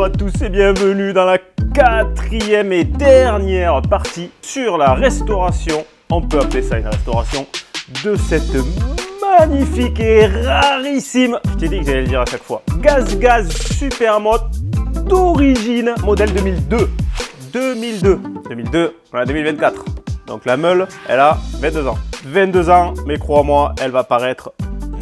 Bonjour à tous et bienvenue dans la quatrième et dernière partie sur la restauration, on peut appeler ça une restauration, de cette magnifique et rarissime, je t'ai dit que j'allais le dire à chaque fois, Gaz Supermoto d'origine modèle 2002, on a 2024, donc la meule elle a 22 ans, mais crois-moi elle va paraître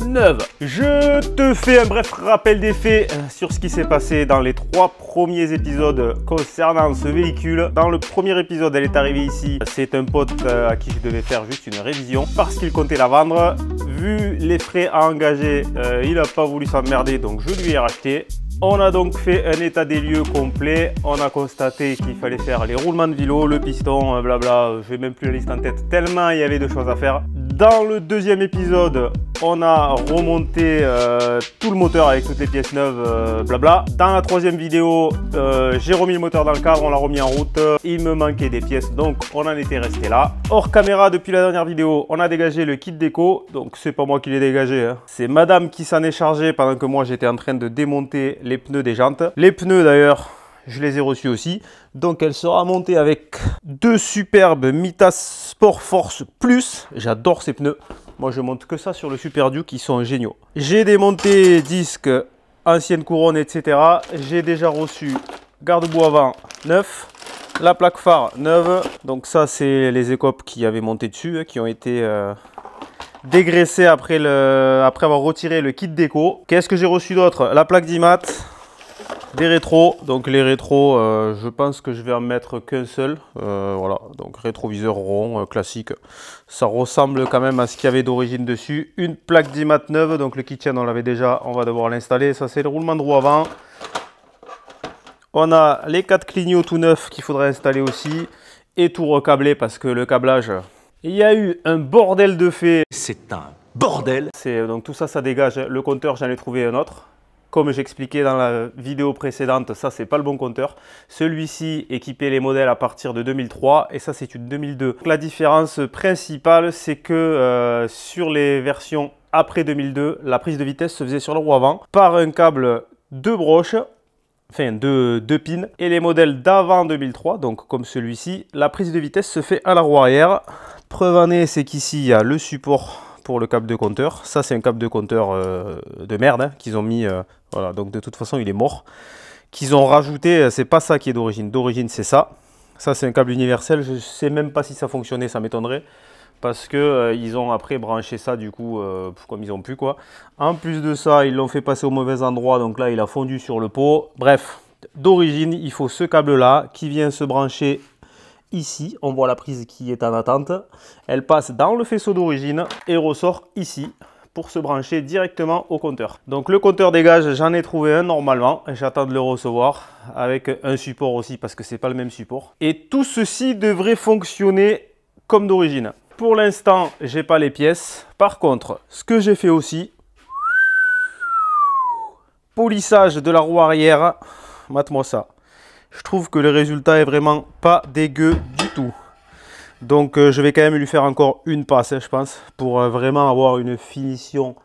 neuve. Je te fais un bref rappel des faits sur ce qui s'est passé dans les 3 premiers épisodes concernant ce véhicule. Dans le premier épisode, elle est arrivée ici. C'est un pote à qui je devais faire juste une révision parce qu'il comptait la vendre. Vu les frais à engager, il n'a pas voulu s'emmerder, donc je lui ai racheté. On a donc fait un état des lieux complet. On a constaté qu'il fallait faire les roulements de vélo, le piston, blabla. Je n'ai même plus la liste en tête tellement il y avait de choses à faire. Dans le deuxième épisode, on a remonté tout le moteur avec toutes les pièces neuves, blabla. Dans la troisième vidéo, j'ai remis le moteur dans le cadre, on l'a remis en route. Il me manquait des pièces, donc on en était resté là. Hors caméra, depuis la dernière vidéo, on a dégagé le kit déco. Donc c'est pas moi qui l'ai dégagé, hein. C'est madame qui s'en est chargée pendant que moi j'étais en train de démonter les pneus des jantes. Les pneus d'ailleurs, je les ai reçus aussi. Donc elle sera montée avec 2 superbes Mitas Sport Force Plus. J'adore ces pneus. Moi je monte que ça sur le Super Duke, qui sont géniaux. J'ai démonté disques, ancienne couronne, etc. J'ai déjà reçu garde-boue avant neuf, la plaque phare neuve. Donc ça c'est les écopes qui avaient monté dessus, hein, qui ont été dégraissées après avoir retiré le kit déco. Qu'est-ce que j'ai reçu d'autre? La plaque d'IMAT. Des rétros, donc les rétros, je pense que je vais en mettre qu'un seul, voilà, donc rétroviseur rond, classique, ça ressemble quand même à ce qu'il y avait d'origine dessus. Une plaque d'IMAT neuve, donc le kitchen on l'avait déjà, on va devoir l'installer, ça c'est le roulement de roue avant. On a les 4 clignots tout neufs qu'il faudrait installer aussi, et tout recabler parce que le câblage, il y a eu un bordel de fait. C'est un bordel. Donc tout ça, ça dégage, le compteur j'en ai trouvé un autre. Comme j'expliquais dans la vidéo précédente, ça c'est pas le bon compteur. Celui-ci équipait les modèles à partir de 2003 et ça c'est une 2002. La différence principale, c'est que sur les versions après 2002, la prise de vitesse se faisait sur la roue avant par un câble de broche, enfin deux pins. Et les modèles d'avant 2003, donc comme celui-ci, la prise de vitesse se fait à la roue arrière. Preuve en est, c'est qu'ici il y a le support pour le câble de compteur. Ça c'est un câble de compteur de merde, hein, qu'ils ont mis, voilà, donc de toute façon il est mort, qu'ils ont rajouté. C'est pas ça qui est d'origine c'est ça. Ça c'est un câble universel, je sais même pas si ça fonctionnait, ça m'étonnerait, parce que ils ont après branché ça du coup comme ils ont pu quoi. En plus de ça, ils l'ont fait passer au mauvais endroit, donc là il a fondu sur le pot. Bref, d'origine il faut ce câble là qui vient se brancher ici. On voit la prise qui est en attente, elle passe dans le faisceau d'origine et ressort ici pour se brancher directement au compteur. Donc le compteur dégage, j'en ai trouvé un normalement, j'attends de le recevoir avec un support aussi parce que c'est pas le même support. Et tout ceci devrait fonctionner comme d'origine. Pour l'instant, j'ai pas les pièces. Par contre, ce que j'ai fait aussi, polissage de la roue arrière, mate-moi ça. Je trouve que le résultat est vraiment pas dégueu du tout. Donc je vais quand même lui faire encore une passe, je pense, pour vraiment avoir une finition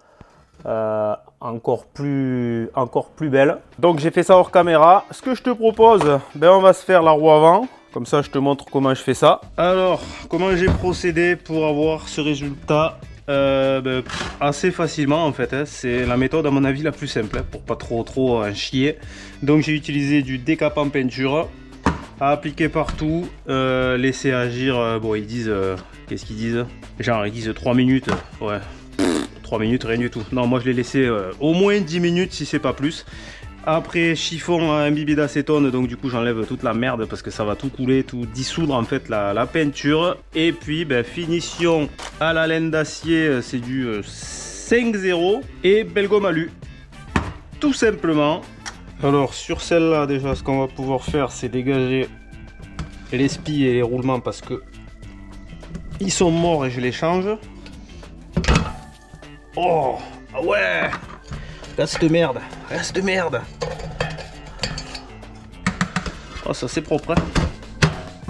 encore plus belle. Donc j'ai fait ça hors caméra. Ce que je te propose, ben, on va se faire la roue avant. Comme ça, je te montre comment je fais ça. Alors, comment j'ai procédé pour avoir ce résultat assez facilement en fait, hein. C'est la méthode à mon avis la plus simple, hein, pour pas trop en chier. Donc j'ai utilisé du décapant peinture à appliquer partout, laisser agir, bon ils disent, qu'est-ce qu'ils disent, genre ils disent 3 minutes, ouais, 3 minutes rien du tout. Non, moi je l'ai laissé au moins 10 minutes si c'est pas plus. Après chiffon imbibé d'acétone, donc du coup j'enlève toute la merde parce que ça va tout couler, tout dissoudre en fait la peinture. Et puis ben, finition à la laine d'acier, c'est du 5-0 et belle gomme alu, tout simplement. Alors sur celle-là déjà, ce qu'on va pouvoir faire, c'est dégager les spies et les roulements parce que ils sont morts et je les change. Oh ah ouais, reste de merde, reste de merde. Oh ça c'est propre, hein.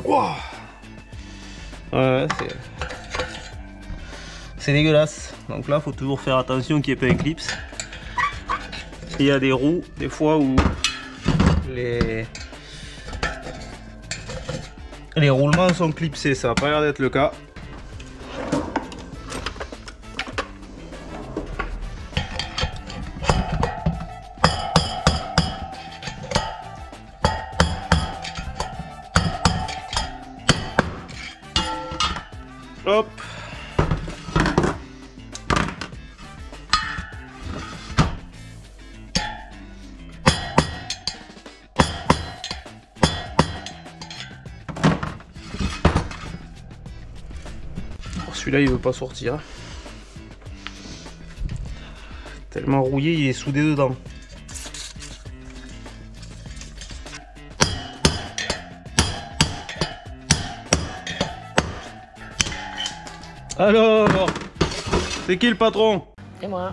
Wow. Ouais, c'est dégueulasse. Donc là faut toujours faire attention qu'il n'y ait pas un clips. Il y a des roues des fois où Les roulements sont clipsés, ça n'a pas l'air d'être le cas. Hop. Celui-là il veut pas sortir. Tellement rouillé, il est soudé dedans. Alors, c'est qui le patron? C'est moi.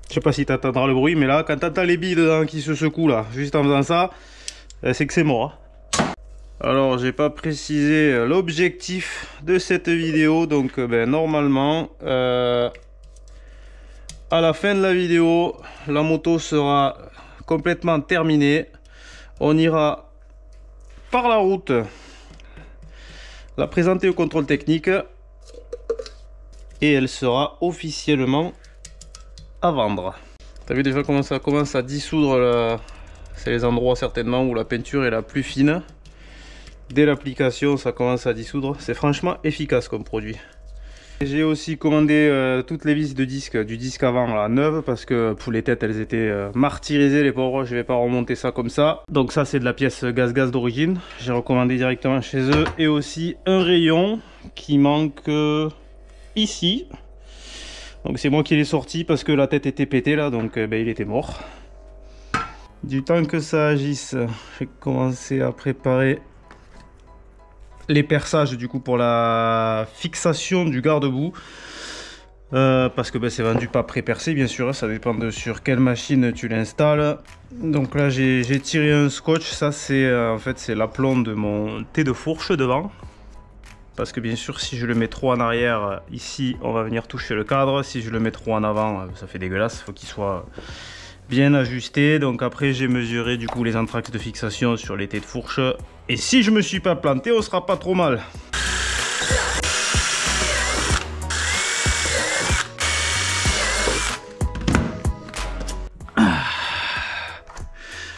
Je sais pas si t'entendras le bruit, mais là, quand t'entends les billes dedans qui se secouent là, juste en faisant ça, c'est que c'est mort. Alors, j'ai pas précisé l'objectif de cette vidéo, donc normalement, à la fin de la vidéo, la moto sera complètement terminée. On ira par la route la présenter au contrôle technique et elle sera officiellement à vendre. T'as vu déjà comment ça commence à dissoudre c'est les endroits certainement où la peinture est la plus fine. Dès l'application ça commence à dissoudre, c'est franchement efficace comme produit. J'ai aussi commandé toutes les vis de disque, du disque avant la neuve, parce que pour les têtes elles étaient martyrisées les pauvres, je vais pas remonter ça comme ça. Donc ça c'est de la pièce gaz d'origine, j'ai recommandé directement chez eux. Et aussi un rayon qui manque ici. Donc c'est moi qui l'ai sorti parce que la tête était pétée là, donc il était mort. Du temps que ça agisse, j'ai commencé à préparer les perçages du coup pour la fixation du garde-boue, parce que c'est vendu pas pré-percé bien sûr, ça dépend de sur quelle machine tu l'installes. Donc là j'ai tiré un scotch, ça c'est en fait c'est l'aplomb de mon thé de fourche devant, parce que bien sûr si je le mets trop en arrière ici on va venir toucher le cadre, si je le mets trop en avant ça fait dégueulasse, il faut qu'il soit bien ajusté. Donc après j'ai mesuré du coup les entraxes de fixation sur les thés de fourche, et si je me suis pas planté on sera pas trop mal.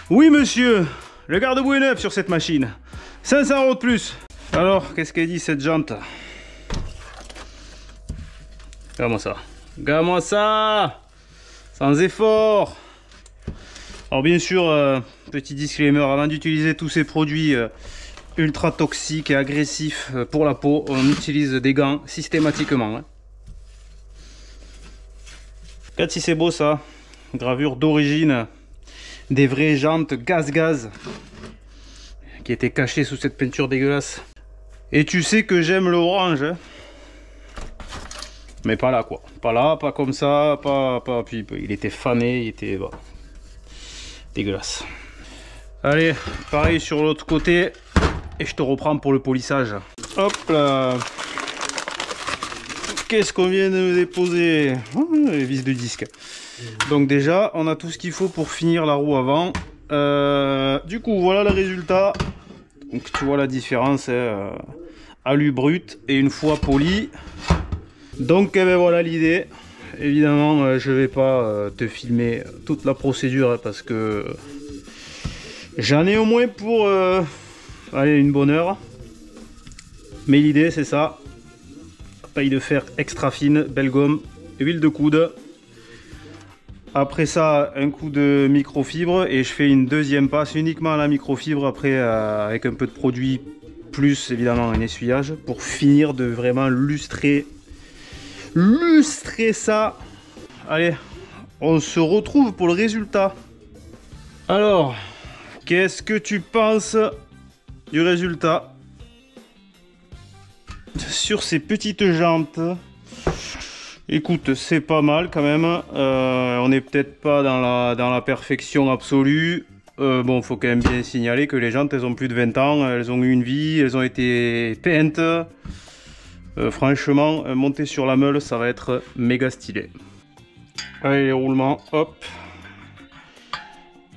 Oui monsieur, le garde-boue est neuf sur cette machine, 500 € de plus. Alors qu'est-ce qu'elle dit cette jante? Regarde-moi ça, regarde-moi ça, sans effort. Alors bien sûr, petit disclaimer, avant d'utiliser tous ces produits ultra toxiques et agressifs pour la peau, on utilise des gants systématiquement. Hein. Regarde si c'est beau ça, gravure d'origine, des vraies jantes gaz qui étaient cachées sous cette peinture dégueulasse. Et tu sais que j'aime l'orange, hein. Mais pas là quoi, pas là, pas comme ça, puis il était fané, il était dégueulasse. Allez, pareil sur l'autre côté, et je te reprends pour le polissage. Hop là. Qu'est-ce qu'on vient de me déposer? Les vis de disque. Donc déjà, on a tout ce qu'il faut pour finir la roue avant. Du coup, voilà le résultat. Donc tu vois la différence, alu brut et une fois poli. Donc voilà l'idée. Évidemment je vais pas te filmer toute la procédure parce que j'en ai au moins pour allez, une bonne heure. Mais l'idée c'est ça. Paille de fer extra fine, belle gomme, huile de coude. Après ça un coup de microfibre et je fais une deuxième passe uniquement à la microfibre après avec un peu de produit plus évidemment un essuyage pour finir de vraiment lustrer ça. Allez, on se retrouve pour le résultat. Alors, qu'est-ce que tu penses du résultat sur ces petites jantes? Écoute, c'est pas mal quand même. On n'est peut-être pas dans la perfection absolue. Bon, faut quand même bien signaler que les jantes, elles ont plus de 20 ans. Elles ont eu une vie, elles ont été peintes. Franchement, monter sur la meule, ça va être méga stylé. Allez, les roulements, hop.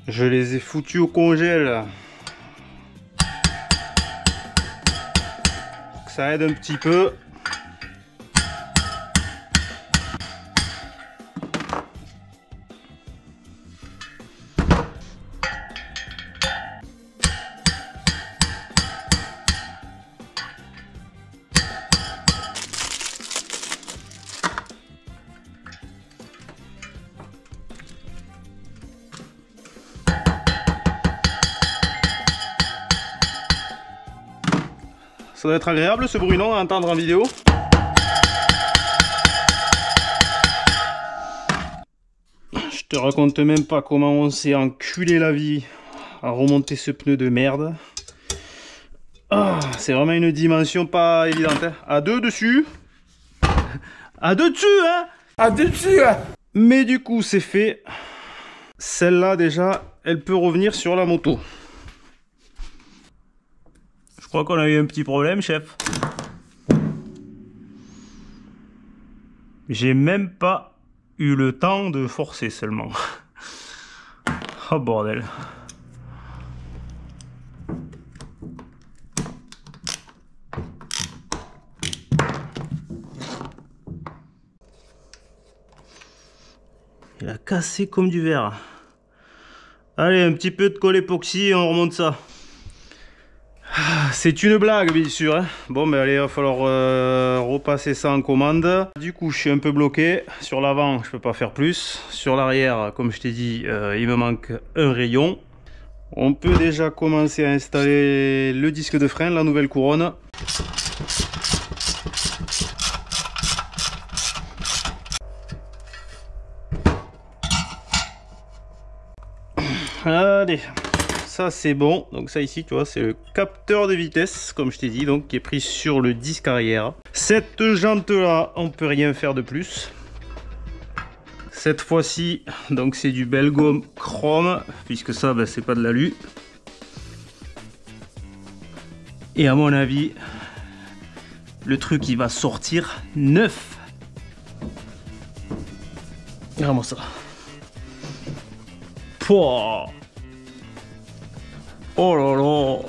Je les ai foutus au congèle. Ça aide un petit peu. Ça doit être agréable ce bruit, non, à entendre en vidéo. Je te raconte même pas comment on s'est enculé la vie à remonter ce pneu de merde. Ah, c'est vraiment une dimension pas évidente. Hein. À deux dessus. À deux dessus, hein. À deux dessus, hein. Mais du coup, c'est fait. Celle-là, déjà, elle peut revenir sur la moto. Je crois qu'on a eu un petit problème, chef. J'ai même pas eu le temps de forcer seulement. Oh bordel. Il a cassé comme du verre. Allez, un petit peu de colle époxy et on remonte ça. C'est une blague bien sûr, hein. Bon ben allez, il va falloir repasser ça en commande. Du coup je suis un peu bloqué. Sur l'avant je peux pas faire plus. Sur l'arrière comme je t'ai dit il me manque un rayon. On peut déjà commencer à installer le disque de frein, la nouvelle couronne. Allez, ça c'est bon. Donc ça ici tu vois c'est le capteur de vitesse comme je t'ai dit, donc qui est pris sur le disque arrière. Cette jante là on peut rien faire de plus. Cette fois-ci donc c'est du Belgom chrome puisque ça ben, c'est pas de l'alu. Et à mon avis le truc il va sortir neuf. Regarde-moi ça. Pouah. Oh là là.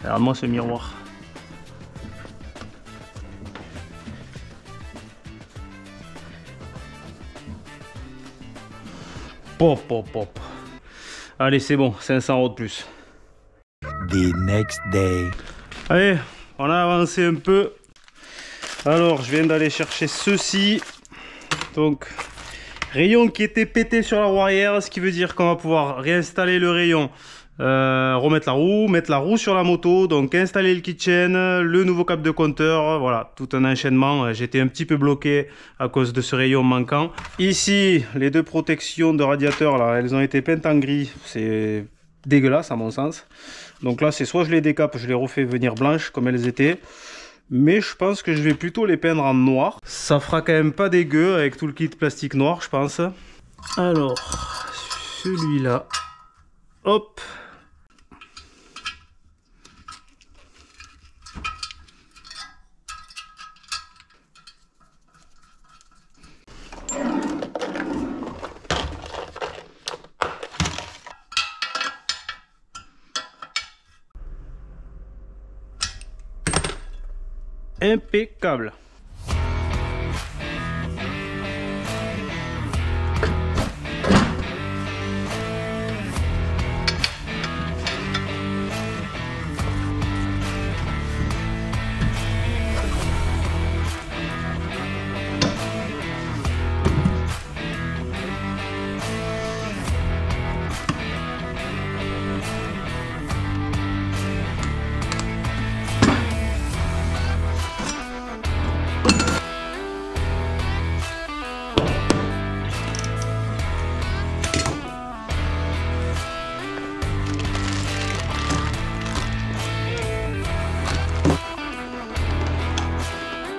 Regarde-moi ce miroir. Pop, pop, pop. Allez, c'est bon, 500 € de plus. The next day. Allez, on a avancé un peu. Alors, je viens d'aller chercher ceci. Donc, rayon qui était pété sur la roue arrière, ce qui veut dire qu'on va pouvoir réinstaller le rayon, remettre la roue, mettre la roue sur la moto, donc installer le kitchen, le nouveau câble de compteur, voilà, tout un enchaînement. J'étais un petit peu bloqué à cause de ce rayon manquant. Ici, les deux protections de radiateur, là, elles ont été peintes en gris, c'est dégueulasse à mon sens. Donc là, c'est soit je les décape, je les refais venir blanches comme elles étaient. Mais je pense que je vais plutôt les peindre en noir. Ça fera quand même pas dégueu avec tout le kit plastique noir, je pense. Alors, celui-là. Hop. Impeccable.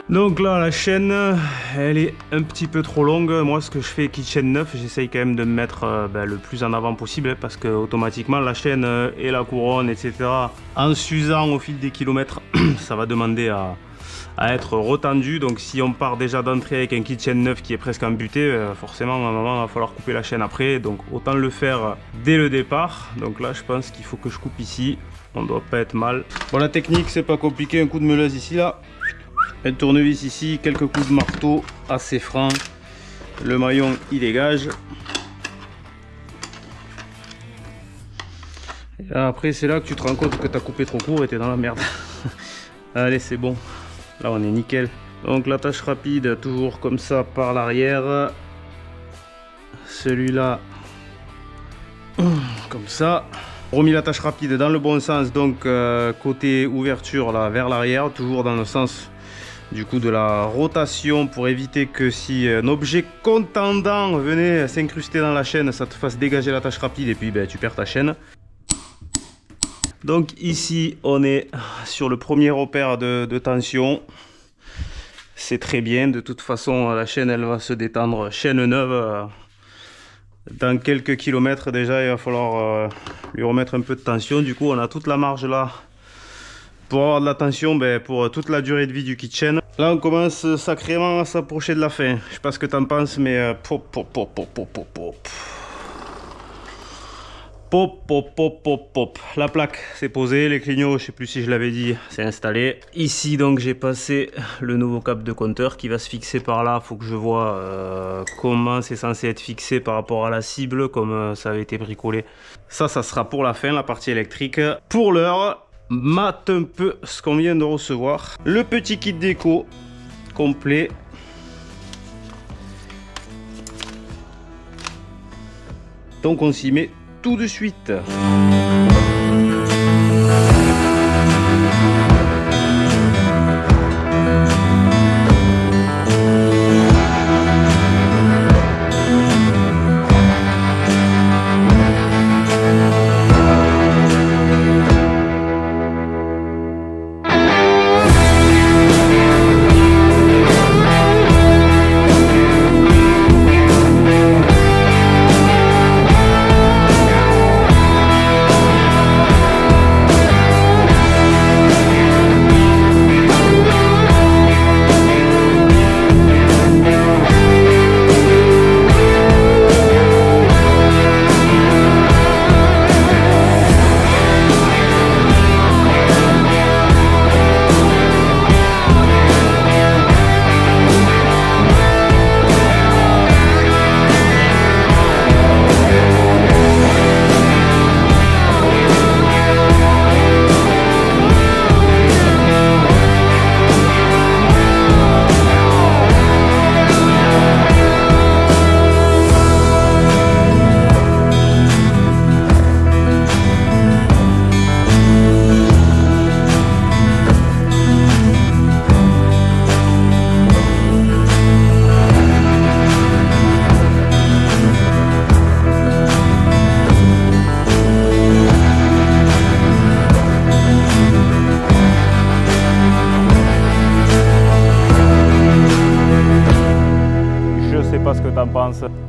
Donc là la chaîne elle est un petit peu trop longue. Moi ce que je fais kitchen neuf, j'essaye quand même de me mettre le plus en avant possible parce que automatiquement la chaîne et la couronne etc. en s'usant au fil des kilomètres ça va demander à être retendu. Donc si on part déjà d'entrée avec un kit chaîne neuf qui est presque embuté, forcément à un moment il va falloir couper la chaîne après. Donc autant le faire dès le départ. Donc là je pense qu'il faut que je coupe ici. On doit pas être mal. Bon, la technique c'est pas compliqué, un coup de meuleuse ici là, un tournevis ici, quelques coups de marteau assez francs. Le maillon il dégage. Et là, après c'est là que tu te rends compte que tu as coupé trop court et tu es dans la merde. Allez, c'est bon. Là on est nickel. Donc l'attache rapide toujours comme ça par l'arrière. Celui-là comme ça. Remis l'attache rapide dans le bon sens, donc côté ouverture là vers l'arrière, toujours dans le sens du coup de la rotation pour éviter que si un objet contendant venait s'incruster dans la chaîne, ça te fasse dégager l'attache rapide et puis ben, tu perds ta chaîne. Donc ici on est sur le premier repère de tension. C'est très bien, de toute façon la chaîne elle va se détendre, chaîne neuve. Dans quelques kilomètres déjà il va falloir lui remettre un peu de tension. Du coup on a toute la marge là pour avoir de la tension pour toute la durée de vie du kit chaîne. Là on commence sacrément à s'approcher de la fin. Je sais pas ce que tu en penses mais pop. La plaque c'est posé, les clignots je sais plus si je l'avais dit, c'est installé. Ici donc j'ai passé le nouveau câble de compteur qui va se fixer par là. Faut que je vois comment c'est censé être fixé par rapport à la cible, comme ça avait été bricolé. Ça sera pour la fin, la partie électrique. Pour l'heure, mate un peu ce qu'on vient de recevoir. Le petit kit déco complet. Donc on s'y met tout de suite.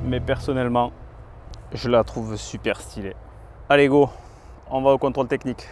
Mais personnellement je la trouve super stylée. Allez go, on va au contrôle technique.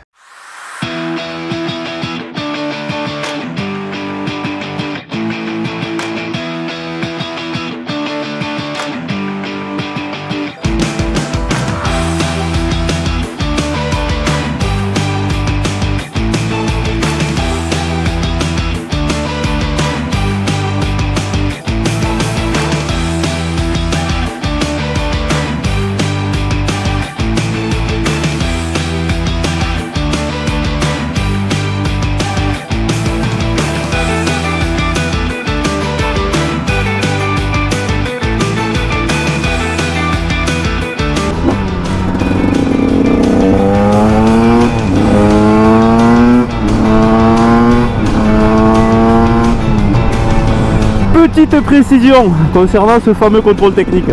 Petite précision concernant ce fameux contrôle technique.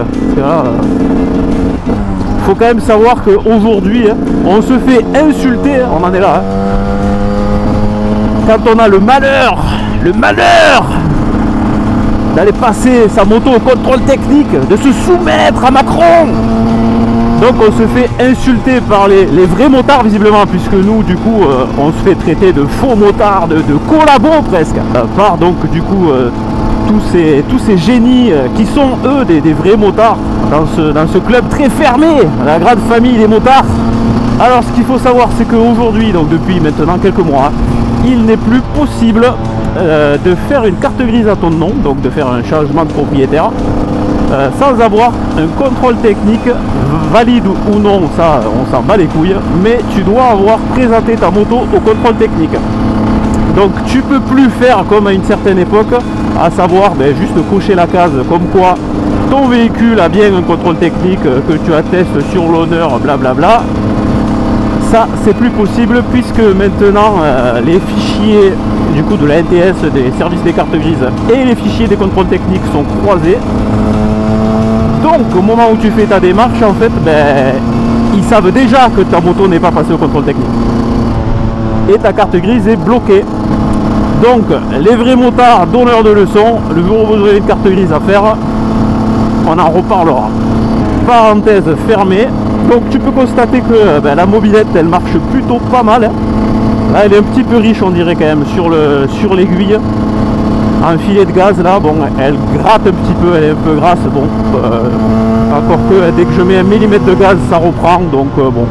Faut quand même savoir qu'aujourd'hui, on se fait insulter, on en est là. Quand on a le malheur d'aller passer sa moto au contrôle technique, de se soumettre à Macron. Donc on se fait insulter par les vrais motards visiblement, puisque nous du coup on se fait traiter de faux motards, de collabos presque, par donc du coup tous ces génies qui sont eux des vrais motards dans ce club très fermé, la grande famille des motards. Alors ce qu'il faut savoir, c'est qu'aujourd'hui, donc depuis maintenant quelques mois, il n'est plus possible de faire une carte grise à ton nom, donc de faire un changement de propriétaire, sans avoir un contrôle technique valide ou non, ça on s'en bat les couilles, mais tu dois avoir présenté ta moto au contrôle technique. Donc tu peux plus faire comme à une certaine époque, à savoir juste cocher la case comme quoi ton véhicule a bien un contrôle technique, que tu attestes sur l'honneur, blablabla. Ça c'est plus possible, puisque maintenant les fichiers du coup de la NTS, des services des cartes grises, et les fichiers des contrôles techniques sont croisés. Donc au moment où tu fais ta démarche, en fait, ils savent déjà que ta moto n'est pas passée au contrôle technique. Et ta carte grise est bloquée. Donc les vrais motards donneurs de leçons, le jour où vous aurez une carte grise à faire, on en reparlera. Parenthèse fermée. Donc tu peux constater que la mobilette elle marche plutôt pas mal. Là elle est un petit peu riche, on dirait quand même sur l'aiguille. Un filet de gaz là, bon, elle gratte un petit peu, elle est un peu grasse, bon, encore que dès que je mets 1 mm de gaz ça reprend, donc bon.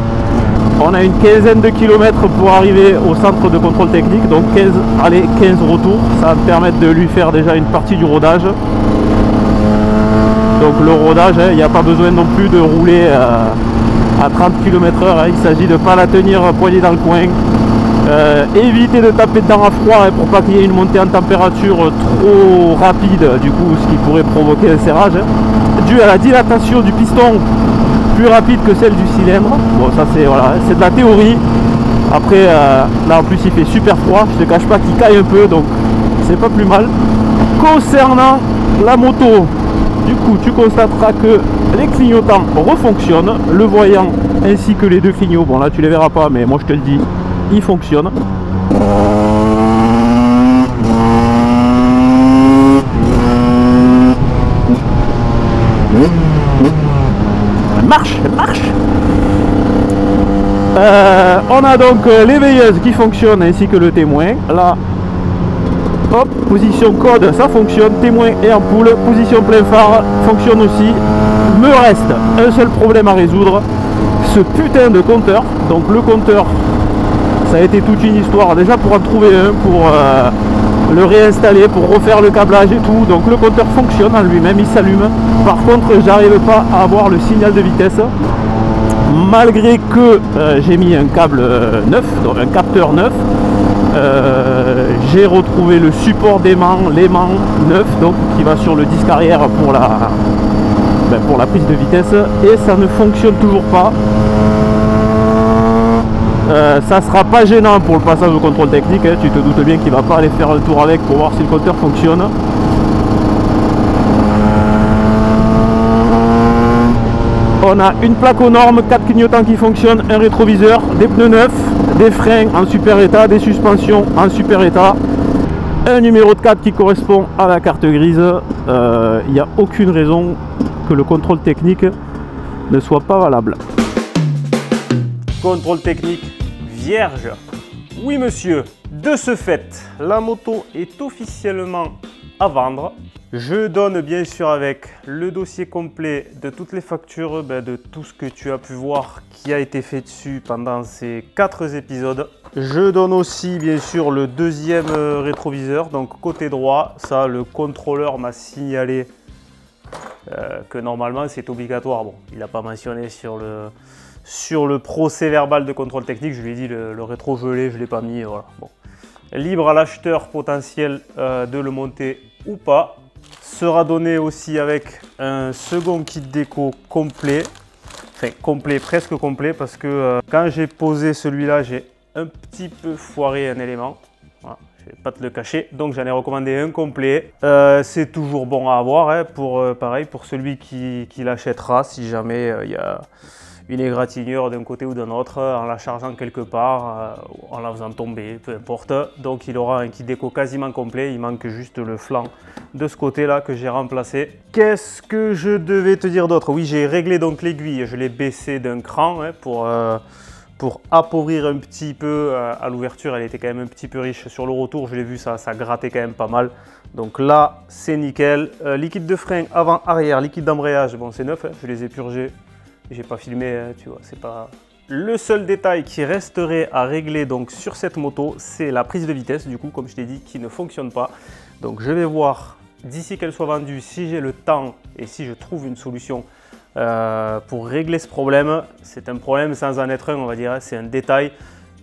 On a une quinzaine de kilomètres pour arriver au centre de contrôle technique, donc 15 aller, 15 retours, ça va me permettre de lui faire déjà une partie du rodage. Donc le rodage, il n'y a pas besoin non plus de rouler à 30 km/h, il s'agit de ne pas la tenir poignée dans le coin. Éviter de taper dedans à froid pour pas qu'il y ait une montée en température trop rapide, du coup ce qui pourrait provoquer un serrage, dû à la dilatation du piston plus rapide que celle du cylindre. Bon, ça c'est voilà, c'est de la théorie. Après là en plus il fait super froid, je te cache pas qu'il caille un peu, donc c'est pas plus mal. Concernant la moto, du coup tu constateras que les clignotants refonctionnent, le voyant ainsi que les deux clignots, bon là tu les verras pas mais moi je te le dis, il fonctionne. Elle marche, elle marche. On a donc les veilleuses qui fonctionnent ainsi que le témoin. Là, hop, position code, ça fonctionne. Témoin et ampoule, position plein phare fonctionne aussi. Me reste un seul problème à résoudre, ce putain de compteur. Donc le compteur, ça a été toute une histoire déjà pour en trouver un, pour le réinstaller, pour refaire le câblage et tout. Donc le compteur fonctionne en lui-même, il s'allume. Par contre j'arrive pas à avoir le signal de vitesse, malgré que j'ai mis un câble neuf, donc un capteur neuf. J'ai retrouvé le support l'aimant neuf, donc qui va sur le disque arrière pour la prise de vitesse, et ça ne fonctionne toujours pas. Ça sera pas gênant pour le passage au contrôle technique, hein. Tu te doutes bien qu'il va pas aller faire un tour avec pour voir si le compteur fonctionne. On a une plaque aux normes, 4 clignotants qui fonctionnent, un rétroviseur, des pneus neufs, des freins en super état, des suspensions en super état, un numéro de carte qui correspond à la carte grise. Il n'y a aucune raison que le contrôle technique ne soit pas valable. Contrôle technique vierge. Oui monsieur, de ce fait, la moto est officiellement à vendre. Je donne bien sûr avec le dossier complet de toutes les factures, de tout ce que tu as pu voir qui a été fait dessus pendant ces 4 épisodes. Je donne aussi bien sûr le deuxième rétroviseur, donc côté droit. Ça, le contrôleur m'a signalé que normalement c'est obligatoire. Bon, il n'a pas mentionné sur le procès verbal de contrôle technique, je lui ai dit le rétro gelé, je ne l'ai pas mis, voilà. Bon. Libre à l'acheteur potentiel de le monter ou pas. Sera donné aussi avec un second kit déco complet, enfin complet, presque complet, parce que quand j'ai posé celui-là, j'ai un petit peu foiré un élément. Voilà, je vais pas te le cacher, donc j'en ai recommandé un complet. C'est toujours bon à avoir, hein, pareil, pour celui qui l'achètera, si jamais il y a une égratignure d'un côté ou d'un autre en la chargeant quelque part, en la faisant tomber, peu importe. Donc il aura un kit déco quasiment complet, il manque juste le flanc de ce côté-là que j'ai remplacé. Qu'est-ce que je devais te dire d'autre? Oui, j'ai réglé donc l'aiguille, je l'ai baissé d'un cran hein, pour appauvrir un petit peu à l'ouverture. Elle était quand même un petit peu riche sur le retour, je l'ai vu, ça grattait quand même pas mal. Donc là, c'est nickel. Liquide de frein avant-arrière, liquide d'embrayage, bon c'est neuf, hein, je les ai purgés. J'ai pas filmé, hein, tu vois, c'est pas... Le seul détail qui resterait à régler donc sur cette moto, c'est la prise de vitesse, du coup, comme je t'ai dit, qui ne fonctionne pas. Donc je vais voir, d'ici qu'elle soit vendue, si j'ai le temps et si je trouve une solution pour régler ce problème. C'est un problème sans en être un, on va dire, c'est un détail.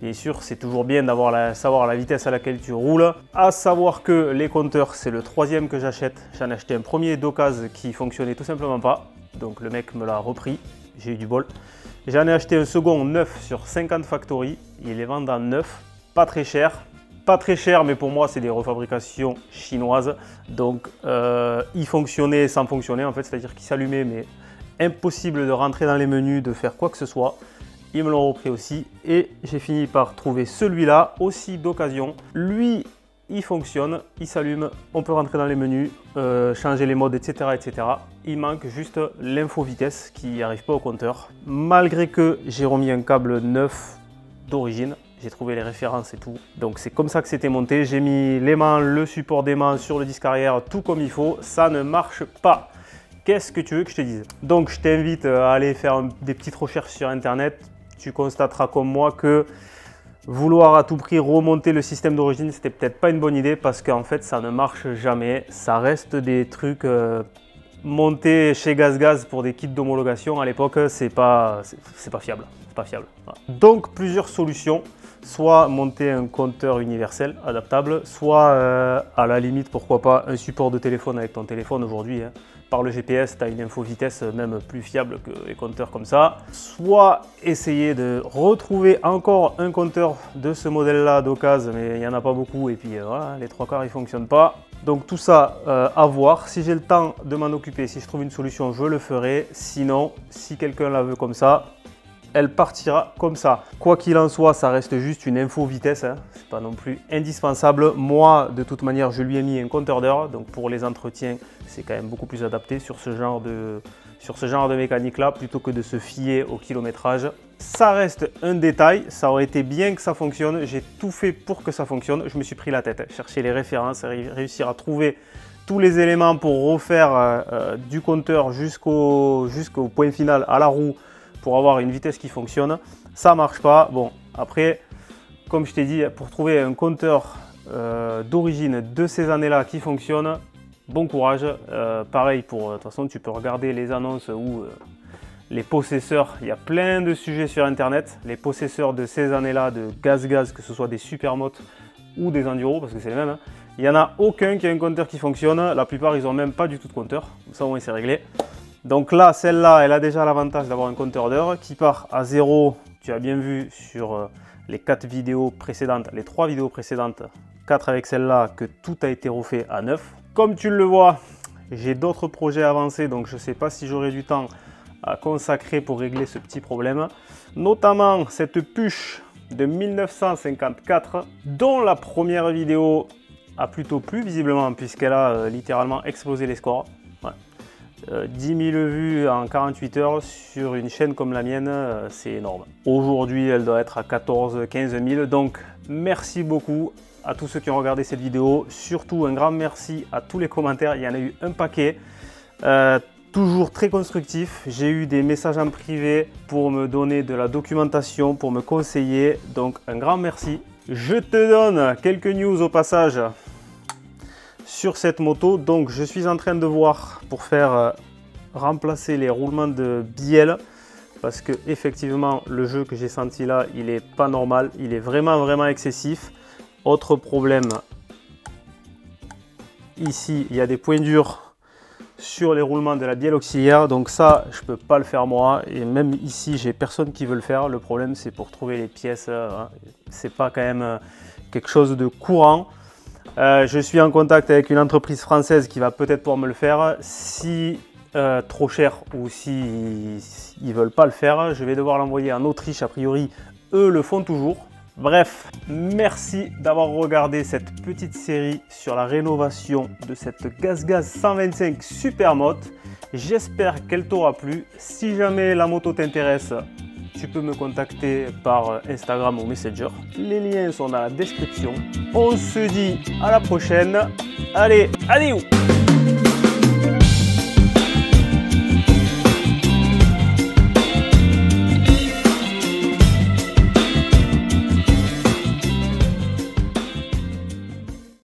Bien sûr, c'est toujours bien d'avoir savoir la vitesse à laquelle tu roules. À savoir que les compteurs, c'est le troisième que j'achète. J'en ai acheté un premier d'occasion qui fonctionnait tout simplement pas. Donc le mec me l'a repris, j'ai eu du bol. J'en ai acheté un second neuf sur 50 Factory. Il les vend en neuf, pas très cher. Pas très cher, mais pour moi, c'est des refabrications chinoises. Donc, il fonctionnait sans fonctionner, en fait, c'est-à-dire qu'il s'allumait, mais impossible de rentrer dans les menus, de faire quoi que ce soit. Ils me l'ont repris aussi et j'ai fini par trouver celui-là aussi d'occasion. Lui, il fonctionne, il s'allume, on peut rentrer dans les menus, changer les modes, etc., etc. Il manque juste l'info vitesse qui n'arrive pas au compteur. Malgré que j'ai remis un câble neuf d'origine, j'ai trouvé les références et tout. Donc c'est comme ça que c'était monté. J'ai mis l'aimant, le support d'aimant sur le disque arrière, tout comme il faut. Ça ne marche pas. Qu'est-ce que tu veux que je te dise? Donc je t'invite à aller faire des petites recherches sur internet. Tu constateras comme moi que vouloir à tout prix remonter le système d'origine, c'était peut-être pas une bonne idée parce qu'en fait ça ne marche jamais. Ça reste des trucs montés chez GazGaz pour des kits d'homologation à l'époque, c'est pas fiable. C'est pas fiable. Voilà. Donc plusieurs solutions. Soit monter un compteur universel adaptable, soit à la limite, pourquoi pas, un support de téléphone avec ton téléphone aujourd'hui. Hein. Par le GPS, tu as une info vitesse même plus fiable que les compteurs comme ça. Soit essayer de retrouver encore un compteur de ce modèle-là d'occasion, mais il n'y en a pas beaucoup et puis voilà, les trois quarts ils ne fonctionnent pas. Donc tout ça à voir. Si j'ai le temps de m'en occuper, si je trouve une solution, je le ferai. Sinon, si quelqu'un la veut comme ça, elle partira comme ça. Quoi qu'il en soit, ça reste juste une info vitesse, hein. C'est pas non plus indispensable. Moi, de toute manière, je lui ai mis un compteur d'heure, donc pour les entretiens, c'est quand même beaucoup plus adapté sur ce genre de mécanique-là, plutôt que de se fier au kilométrage. Ça reste un détail, ça aurait été bien que ça fonctionne, j'ai tout fait pour que ça fonctionne, je me suis pris la tête, chercher les références, réussir à trouver tous les éléments pour refaire du compteur jusqu'au point final à la roue, pour avoir une vitesse qui fonctionne, ça marche pas. Bon, après, comme je t'ai dit, pour trouver un compteur d'origine de ces années-là qui fonctionne, bon courage. Pareil, de toute façon, tu peux regarder les annonces ou les possesseurs. Il y a plein de sujets sur Internet. Les possesseurs de ces années-là, de GazGaz, que ce soit des supermotos ou des enduro, parce que c'est les mêmes. Hein. Il n'y en a aucun qui a un compteur qui fonctionne. La plupart, ils n'ont même pas du tout de compteur. Ça, au moins, c'est réglé. Donc là, celle-là, elle a déjà l'avantage d'avoir un compteur d'heure qui part à 0. Tu as bien vu sur les 4 vidéos précédentes, les 3 vidéos précédentes, 4 avec celle-là, que tout a été refait à 9. Comme tu le vois, j'ai d'autres projets avancés, donc je ne sais pas si j'aurai du temps à consacrer pour régler ce petit problème. Notamment cette puce de 1954, dont la première vidéo a plutôt plu visiblement, puisqu'elle a littéralement explosé les scores. 10 000 vues en 48 heures sur une chaîne comme la mienne, c'est énorme. Aujourd'hui, elle doit être à 14-15 000, donc merci beaucoup à tous ceux qui ont regardé cette vidéo. Surtout un grand merci à tous les commentaires, il y en a eu un paquet. Toujours très constructif. J'ai eu des messages en privé pour me donner de la documentation, pour me conseiller, donc un grand merci. Je te donne quelques news au passage sur cette moto. Donc je suis en train de voir pour faire remplacer les roulements de bielle parce que effectivement le jeu que j'ai senti là, il est pas normal, il est vraiment excessif. Autre problème, ici il y a des points durs sur les roulements de la bielle auxiliaire, donc ça je peux pas le faire moi, et même ici j'ai personne qui veut le faire. Le problème c'est pour trouver les pièces, hein. C'est pas quand même quelque chose de courant. Je suis en contact avec une entreprise française qui va peut-être pouvoir me le faire. Si trop cher ou si ils veulent pas le faire, je vais devoir l'envoyer en Autriche. A priori, eux le font toujours. Bref, merci d'avoir regardé cette petite série sur la rénovation de cette GazGaz 125 Supermoto. J'espère qu'elle t'aura plu. Si jamais la moto t'intéresse, tu peux me contacter par Instagram ou Messenger. Les liens sont dans la description. On se dit à la prochaine. Allez, adieu!